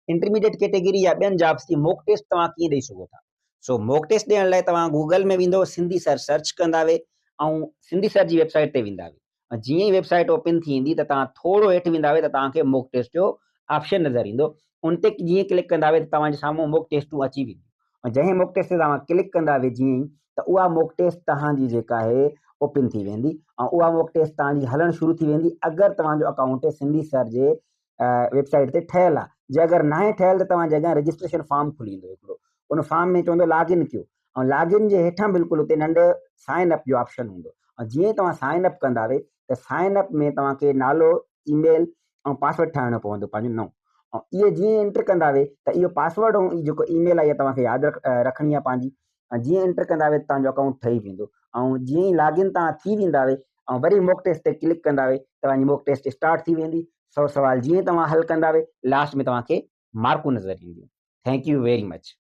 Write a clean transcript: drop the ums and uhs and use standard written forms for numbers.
Intermediate category या ॿियनि jobs जी mock taste तव्हां कीअं ॾेई सघो था। सो मॉक टेस्ट ॾियण लाइ तव्हां गूगल में वेंदो, सिंधी सर सर्च कंदावे ऐं सिंधी सर जी वेबसाइट ते वेंदावे। जीअं ई वेबसाइट ओपन थी वेंदी त तव्हां थोरो हेठि वेंदावे त तव्हांखे मॉक टेस्ट जो ऑप्शन नज़र ईंदो। उन ते जीअं क्लिक कंदावे त तव्हांजे साम्हूं मॉक टेस्टूं अची वेंदियूं। जंहिं मॉक टेस्ट ते तव्हां क्लिक कंदावे जीअं ई त उहा मॉक टेस्ट तव्हांजी जेका आहे ओपन थी वेंदी ऐं उहा मॉक टेस्ट तव्हांजी हलणु शुरू थी वेंदी अगरि तव्हांजो अकाउंट सिंधी सर जे वेबसाइट ते ठहियलु आहे। जे अगरि न आहे ठहियलु त तव्हांजे अॻियां रजिस्ट्रेशन फॉर्म खुली ईंदो हिकिड़ो, उन फॉर्म में चवंदो लॉगिन कयो ऐं लॉगिन जे हेठां बिल्कुलु हुते नंढो साइन अप जो ऑप्शन हूंदो ऐं जीअं ई तव्हां साइन अप कंदावे त साइन अप में तव्हांखे नालो, ईमेल ऐं पासवर्ड ठाहिणो पवंदो पंहिंजो नओं। ऐं इहे जीअं एंटर कंदावे त इहो पासवर्ड ऐं जेको ईमेल आहे इहा तव्हांखे यादि रखणी आहे पंहिंजी। ऐं जीअं एंटर कंदावे त तव्हांजो अकाउंट ठही वेंदो ऐं जीअं ई लॉगिन तव्हां थी वेंदावे ऐं वरी मॉक टेस्ट ते क्लिक कंदावे तव्हांजी मॉक टेस्ट स्टार्ट थी वेंदी। 100 सवाल जीअं तव्हां हल कंदावे लास्ट में तव्हांखे मार्कूं नज़र ईंदियूं। Thank U very much.